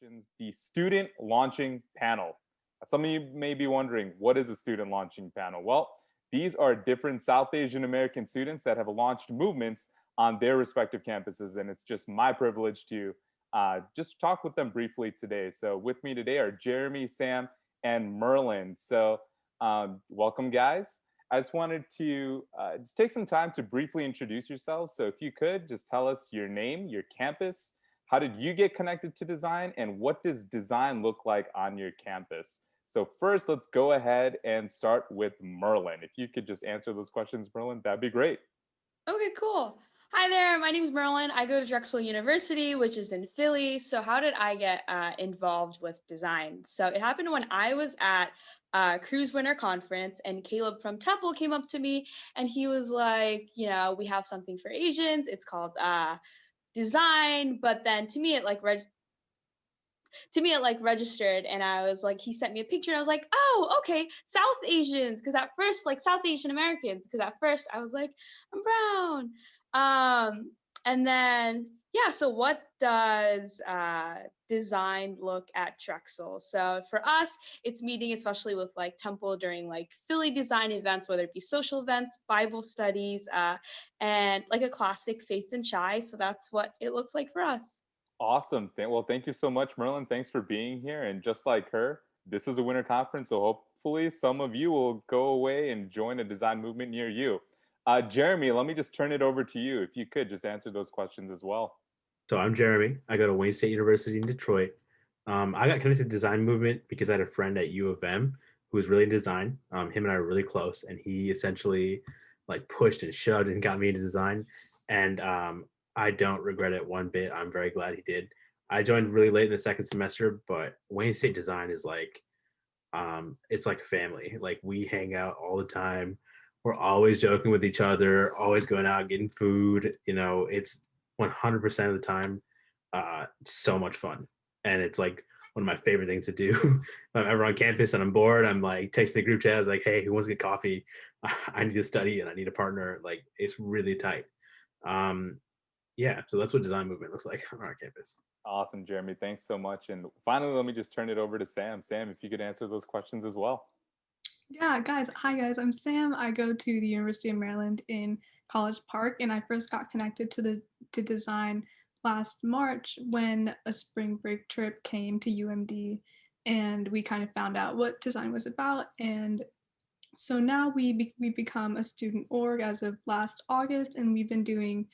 questions, the student launching panel. Some of you may be wondering, what is a student launching panel? Well, these are different South Asian American students that have launched movements on their respective campuses, and it's just my privilege to just talk with them briefly today. So with me today are Jeremy, Sam, and Merlin. So welcome, guys. I just wanted to just take some time to briefly introduce yourselves. So if you could just tell us your name, your campus, how did you get connected to design, and what does design look like on your campus? So first, let's go ahead and start with Merlin. If you could just answer those questions, Merlin, that'd be great. Okay, cool. Hi there, my name is Merlin. I go to Drexel University, which is in Philly. So, how did I get involved with design? So, it happened when I was at Cruise Winter Conference, and Caleb from Temple came up to me and he was like, we have something for Asians. It's called design. But then to me it registered, and I was like, he sent me a picture and I was like, oh, okay, South Asians, because at first, like, South Asian Americans, because at first I was like, I'm brown. And then, yeah, so what does design look at Drexel? So for us, it's meeting especially with like Temple during like Philly design events, whether it be social events, Bible studies, and like a classic Faith and Chai. So that's what it looks like for us. Awesome. Well, thank you so much, Merlin. Thanks for being here. And just like her, this is a winter conference, so hopefully some of you will go away and join a design movement near you. Jeremy, let me just turn it over to you. If you could just answer those questions as well. So I'm Jeremy. I go to Wayne State University in Detroit. I got connected to the design movement because I had a friend at U of M who was really in design. Him and I were really close, and he essentially like pushed and shoved and got me into design. And I don't regret it one bit. I'm very glad he did. I joined really late in the second semester, but Wayne State design is like it's like a family. Like we hang out all the time. We're always joking with each other, always going out getting food. It's 100% of the time so much fun. And it's like one of my favorite things to do. If I'm ever on campus and I'm bored, I'm like texting the group chat. I was like, hey, who wants to get coffee? I need to study and I need a partner. Like it's really tight. Um, yeah, so that's what design movement looks like on our campus. Awesome, Jeremy. Thanks so much. And finally, let me just turn it over to Sam. Sam, if you could answer those questions as well. Yeah, guys. Hi, guys. I'm Sam. I go to the University of Maryland in College Park, and I first got connected to design last March when a spring break trip came to UMD, and we kind of found out what design was about. And so now we become a student org as of last August, and we've been doing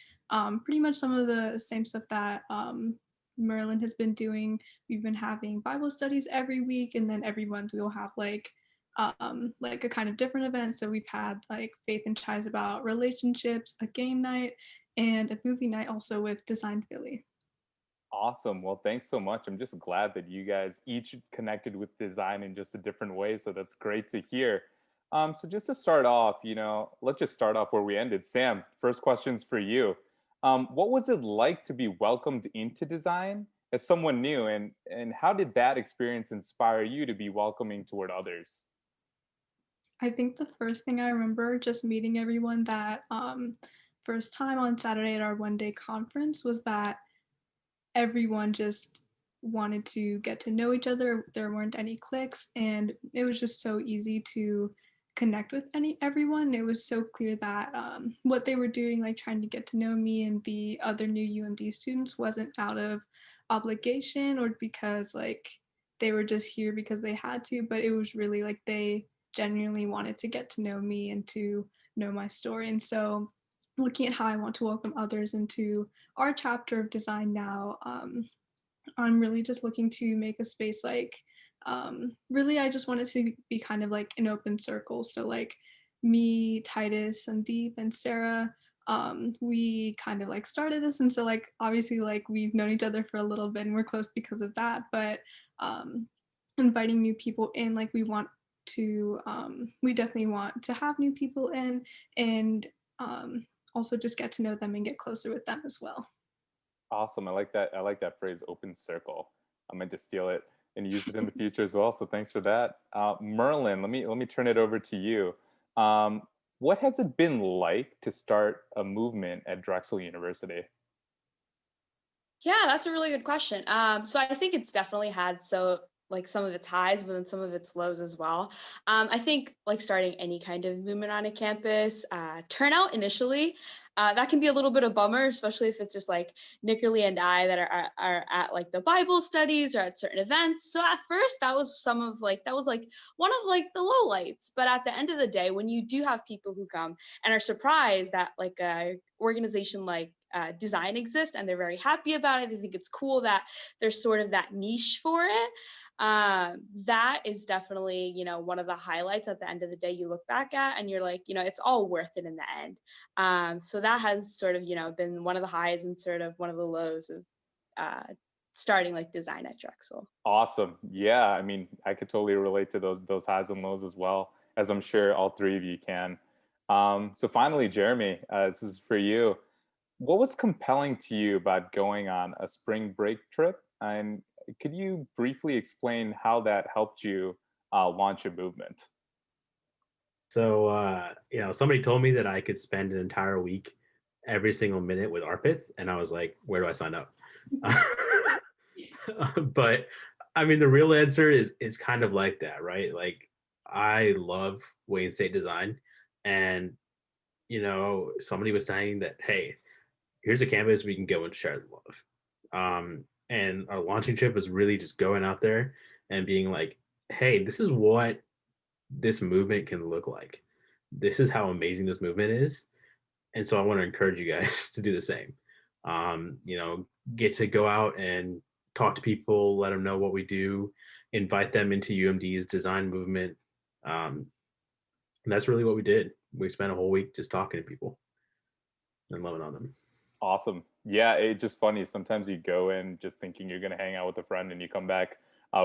pretty much some of the same stuff that Merlin has been doing. We've been having Bible studies every week, and then every month we'll have like a kind of different event. So we've had like Faith and Chais about relationships, a game night, and a movie night also with Design Philly. Awesome. Well, thanks so much. I'm just glad that you guys each connected with design in just a different way. So that's great to hear. So just to start off, let's just start off where we ended. Sam, first question's for you. What was it like to be welcomed into design as someone new, and how did that experience inspire you to be welcoming toward others? I think the first thing I remember just meeting everyone that first time on Saturday at our one day conference was that everyone just wanted to get to know each other. There weren't any cliques, and it was just so easy to connect with everyone. It was so clear that what they were doing, like trying to get to know me and the other new UMD students, wasn't out of obligation or because like they were just here because they had to, but it was really like they genuinely wanted to get to know me and to know my story. And so looking at how I want to welcome others into our chapter of design now, I'm really just looking to make a space like, really, I just want it to be kind of like an open circle. So, like me, Titus, Sandeep, and Sarah, we kind of like started this. And so, like, obviously, like we've known each other for a little bit and we're close because of that. But um, inviting new people in, like, we definitely want to have new people in and also just get to know them and get closer with them as well. Awesome. I like that. I like that phrase, open circle. I meant to steal it and use it in the future as well. So thanks for that. Merlin, let me turn it over to you. Um, what has it been like to start a movement at Drexel University? Yeah, that's a really good question. So I think it's definitely had like some of its highs, but then some of its lows as well. I think like starting any kind of movement on a campus, turnout initially, that can be a little bit of bummer, especially if it's just like Nickerly and I that are at like the Bible studies or at certain events. So at first that was like one of like the low lights. But at the end of the day, when you do have people who come and are surprised that like a organization like design exists and they're very happy about it. They think it's cool that there's sort of that niche for it. That is definitely, one of the highlights at the end of the day you look back at and you're like, it's all worth it in the end. So that has sort of, been one of the highs and sort of one of the lows of starting like design at Drexel. Awesome. Yeah, I mean, I could totally relate to those highs and lows as well, as I'm sure all three of you can. So finally, Jeremy, this is for you. What was compelling to you about going on a spring break trip? And could you briefly explain how that helped you launch a movement? So, somebody told me that I could spend an entire week every single minute with Arpith, and I was like, where do I sign up? But I mean, the real answer is kind of like that, right? Like, I love Wayne State design, and somebody was saying that, hey, here's a campus we can go and share the love. And our launching trip was really just going out there and being like, hey, this is what this movement can look like. This is how amazing this movement is. And so I want to encourage you guys to do the same. You know, get to go out and talk to people, let them know what we do, invite them into UMD's design movement. And that's really what we did. We spent a whole week just talking to people and loving on them. Awesome. Yeah, it's just funny. Sometimes you go in just thinking you're going to hang out with a friend and you come back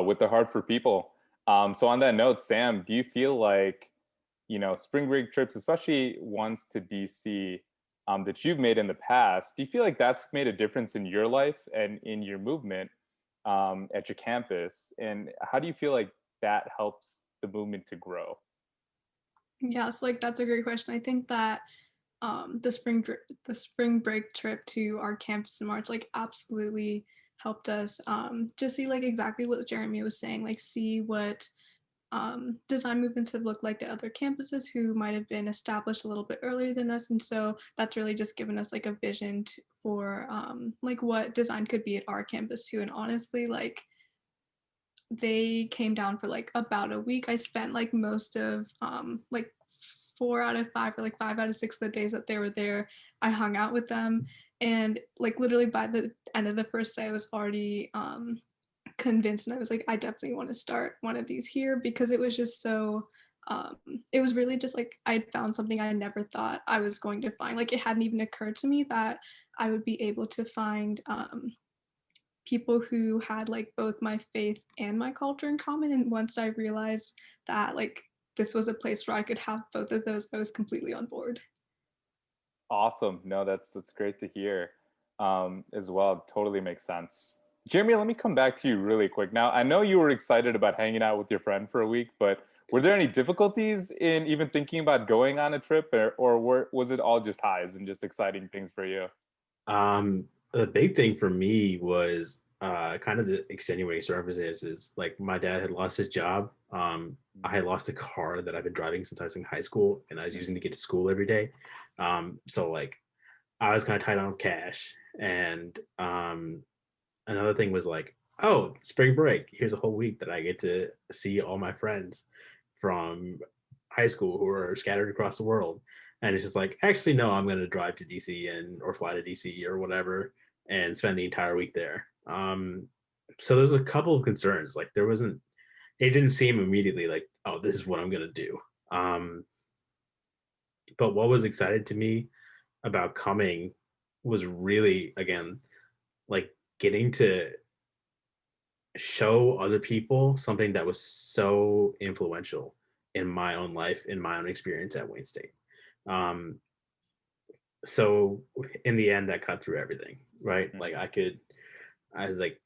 with the heart for people. So on that note, Sam, do you feel like, spring break trips, especially ones to DC that you've made in the past, do you feel like that's made a difference in your life and in your movement at your campus? And how do you feel like that helps the movement to grow? Yes, like that's a great question. I think that the spring break trip to our campus in March like absolutely helped us just see like exactly what Jeremy was saying, like see what design movements have looked like at other campuses who might have been established a little bit earlier than us, and so that's really just given us like a vision for like what design could be at our campus too. And honestly, like they came down for like about a week. I spent like most of like 4 out of 5 or like 5 out of 6 of the days that they were there, I hung out with them. And like literally by the end of the first day, I was already convinced, and I was like, I definitely want to start one of these here because it was just so it was really just like I found something I never thought I was going to find. Like it hadn't even occurred to me that I would be able to find people who had like both my faith and my culture in common. And once I realized that like this was a place where I could have both of those, I was completely on board. Awesome. No, that's great to hear as well. Totally makes sense. Jeremy, let me come back to you really quick. Now, I know you were excited about hanging out with your friend for a week, but were there any difficulties in even thinking about going on a trip, was it all just highs and just exciting things for you? The big thing for me was kind of the extenuating circumstances. Like my dad had lost his job. I had lost a car that I've been driving since I was in high school, and I was using to get to school every day. So like I was kind of tight on cash. And another thing was like, oh, spring break. Here's a whole week that I get to see all my friends from high school who are scattered across the world. And it's just like, actually, no, I'm going to drive to DC or fly to DC or whatever and spend the entire week there. So there's a couple of concerns. Like it didn't seem immediately like, oh, this is what I'm going to do. But what was excited to me about coming was really, again, like getting to show other people something that was so influential in my own life, in my own experience at Wayne State. Um, so in the end, that cut through everything, right? Like I was like,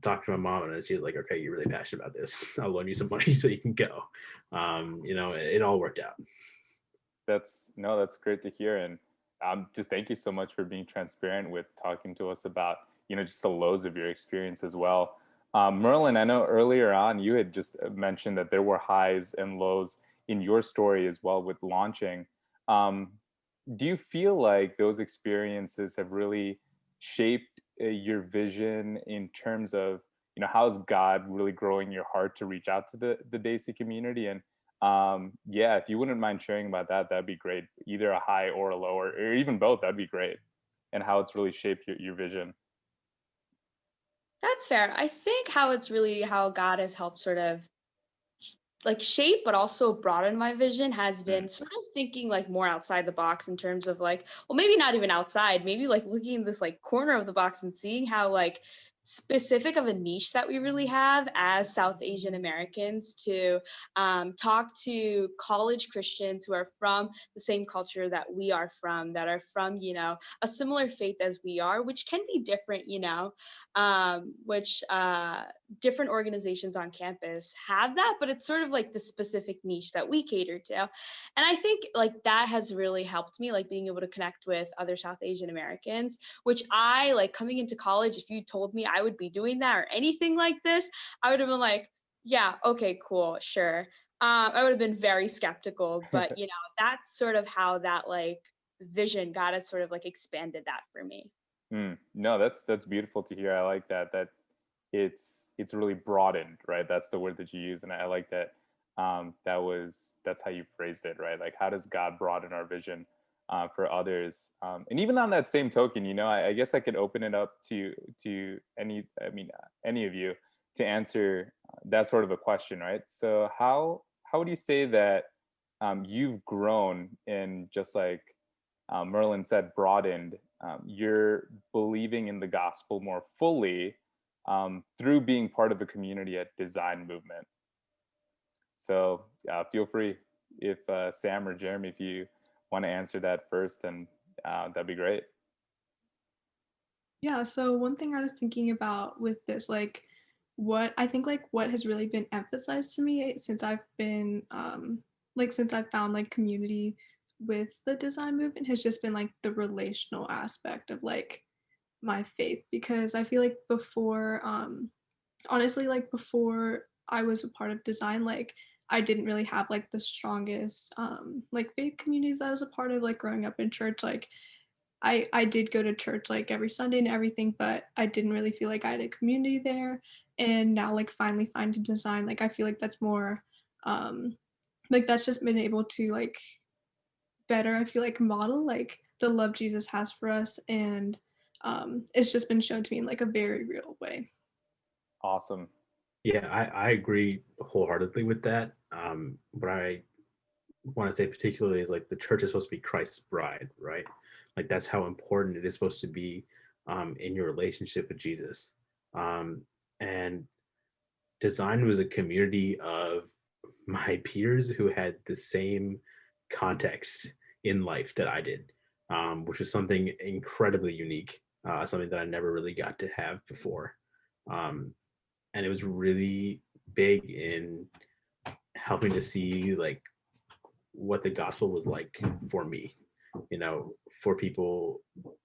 talked to my mom and she was like, okay, you're really passionate about this. I'll loan you some money so you can go. It all worked out. That's great to hear. And just thank you so much for being transparent with talking to us about, just the lows of your experience as well. Merlin, I know earlier on you had just mentioned that there were highs and lows in your story as well with launching. Um, do you feel like those experiences have really shaped your vision in terms of, how is God really growing your heart to reach out to the Daisy community? And yeah, if you wouldn't mind sharing about that, that'd be great. Either a high or a low, or even both, that'd be great. And how it's really shaped your vision. That's fair. I think how God has helped sort of like shape but also broaden my vision has Mm, been sort of thinking like more outside the box in terms of like, well, maybe not even outside, maybe like looking in this like corner of the box and seeing how like specific of a niche that we really have as South Asian Americans to talk to college Christians who are from the same culture that we are from, that are from, a similar faith as we are, which can be different, which different organizations on campus have that, but it's sort of like the specific niche that we cater to. And I think like that has really helped me, like being able to connect with other South Asian Americans, which I like coming into college. If you told me I would be doing that or anything like this, I would have been like, yeah, okay, cool, sure. I would have been very skeptical, but that's sort of how that like vision, God has sort of like expanded that for me. no, that's beautiful to hear. I like that it's really broadened, right? That's the word that you use, and I like that. That's how you phrased it, right? Like, how does God broaden our vision for others? And even on that same token, I guess I could open it up to any of you to answer that sort of a question, right? So how would you say that you've grown in, just like Merlin said, broadened? You're believing in the gospel more fully through being part of the community at Design Movement. So feel free, if Sam or Jeremy, if you want to answer that first, and that'd be great. Yeah, so one thing I was thinking about with this, like what I think like what has really been emphasized to me since I've been like since I've found like community with the design movement has just been like the relational aspect of like my faith, because I feel like before honestly, like before I was a part of design, like I didn't really have like the strongest like faith communities that I was a part of, like growing up in church. Like I did go to church like every Sunday and everything, but I didn't really feel like I had a community there. And now like finally finding design, like I feel like that's more like that's just been able to like better, I feel like, model like the love Jesus has for us. And it's just been shown to me in like a very real way. Awesome. Yeah, I agree wholeheartedly with that. What I want to say particularly is like the church is supposed to be Christ's bride, right? Like that's how important it is supposed to be in your relationship with Jesus. And design was a community of my peers who had the same context in life that I did, which was something incredibly unique, something that I never really got to have before. Um, and it was really big in helping to see like what the gospel was like for me, for people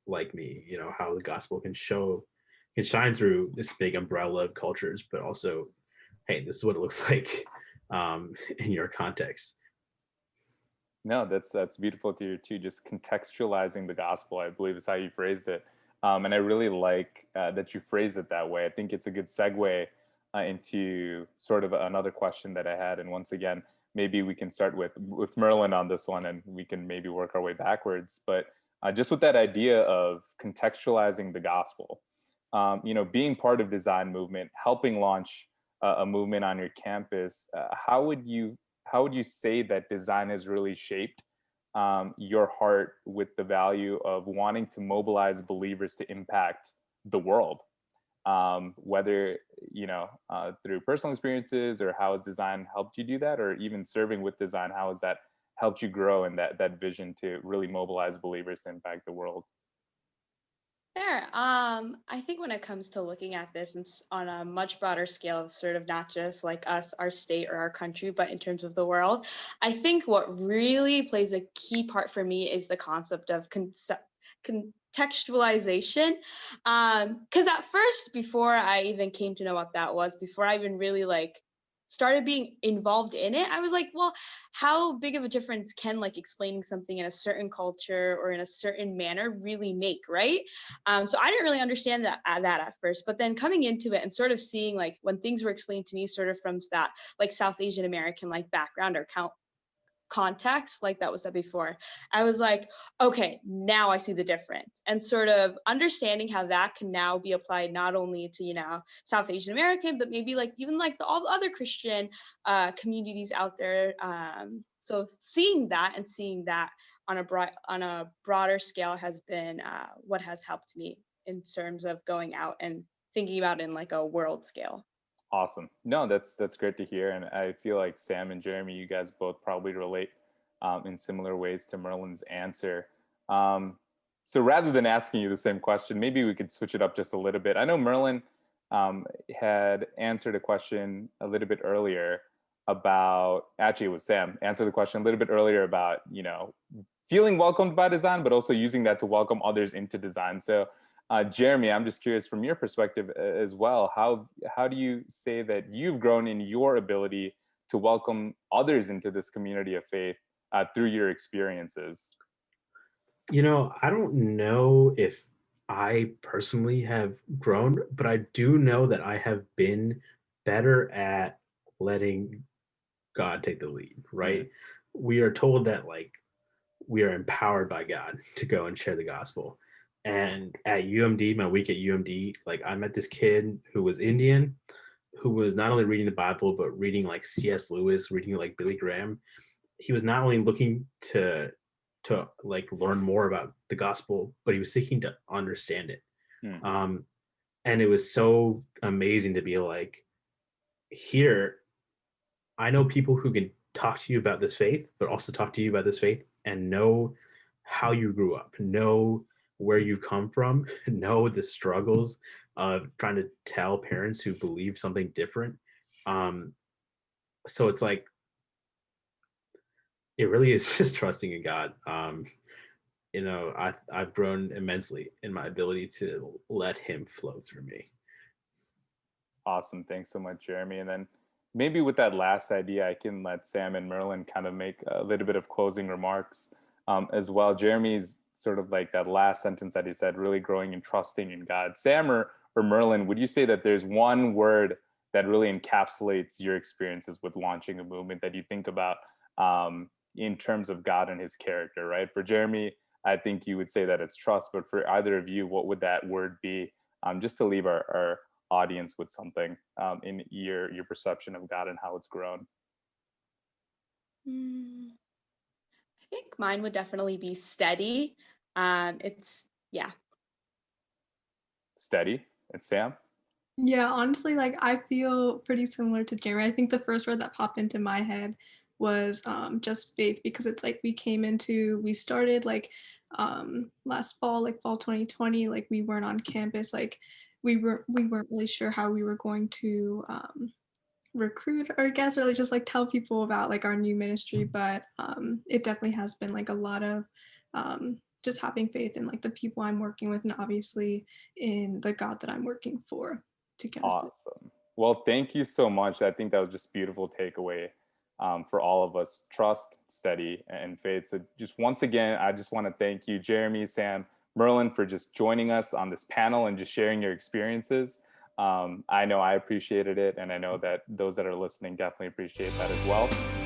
like me, how the gospel can shine through this big umbrella of cultures, but also, hey, this is what it looks like in your context. No, that's beautiful to hear too. Just contextualizing the gospel, I believe, is how you phrased it, and I really like that you phrased it that way. I think it's a good segue into sort of another question that I had, and once again, maybe we can start with Merlin on this one, and we can maybe work our way backwards. But just with that idea of contextualizing the gospel, being part of Design Movement, helping launch a movement on your campus, how would you say that design has really shaped your heart with the value of wanting to mobilize believers to impact the world, whether through personal experiences, or how has design helped you do that, or even serving with design, how has that helped you grow in that vision to really mobilize believers to impact the world? Fair. I think when it comes to looking at this on a much broader scale, sort of not just like us, our state or our country, but in terms of the world, I think what really plays a key part for me is the concept of textualization. Because at first, before I even came to know what that was, before I even really like started being involved in it, I was like, well, how big of a difference can like explaining something in a certain culture or in a certain manner really make, right? So I didn't really understand that at first, but then coming into it and sort of seeing like when things were explained to me sort of from that like South Asian American like background or context, like that was said before, I was like, okay, now I see the difference, and sort of understanding how that can now be applied not only to, you know, South Asian American, but maybe like even like all the other Christian communities out there. So seeing that and seeing that on a broader scale has been what has helped me in terms of going out and thinking about it in like a world scale. Awesome. No, that's great to hear, and I feel like Sam and Jeremy, you guys both probably relate in similar ways to Merlin's answer. Um, so rather than asking you the same question, maybe we could switch it up just a little bit. I know Merlin had answered a question a little bit earlier about, actually it was Sam answered the question a little bit earlier about, you know, feeling welcomed by design, but also using that to welcome others into design. So Jeremy, I'm just curious from your perspective as well, how do you say that you've grown in your ability to welcome others into this community of faith through your experiences? You know, I don't know if I personally have grown, but I do know that I have been better at letting God take the lead, Mm, right? We are told that like we are empowered by God to go and share the gospel. And at UMD, my week at UMD, like I met this kid who was Indian, who was not only reading the Bible, but reading like C.S. Lewis, reading like Billy Graham. He was not only looking to like learn more about the gospel, but he was seeking to understand it. mm, Um, and it was so amazing to be like, here, I know people who can talk to you about this faith, but also talk to you about this faith and know how you grew up, know where you come from, know the struggles of trying to tell parents who believe something different. Um, so it's like it really is just trusting in God. You know, I've grown immensely in my ability to let Him flow through me. awesome. Thanks so much, Jeremy. And then maybe with that last idea, I can let Sam and Merlin kind of make a little bit of closing remarks as well. Jeremy's sort of like that last sentence that he said, really growing and trusting in God. Sam or Merlin, would you say that there's one word that really encapsulates your experiences with launching a movement that you think about in terms of God and his character, right? For Jeremy, I think you would say that it's trust, but for either of you, what would that word be? Just to leave our audience with something in your perception of God and how it's grown. Mm, I think mine would definitely be steady. It's yeah. Steady. And Sam? Yeah, honestly, like I feel pretty similar to Jeremy. I think the first word that popped into my head was just faith because it's like we started like last fall, like fall 2020, like we weren't on campus, like we weren't really sure how we were going to recruit or guests or like just like tell people about like our new ministry, but it definitely has been like a lot of just having faith in like the people I'm working with and obviously in the God that I'm working for to kind of Awesome. Well, thank you so much. I think that was just beautiful takeaway for all of us. Trust, steady, and faith. So just once again, I just want to thank you, Jeremy, Sam, Merlin, for just joining us on this panel and just sharing your experiences. I know I appreciated it, and I know that those that are listening definitely appreciate that as well.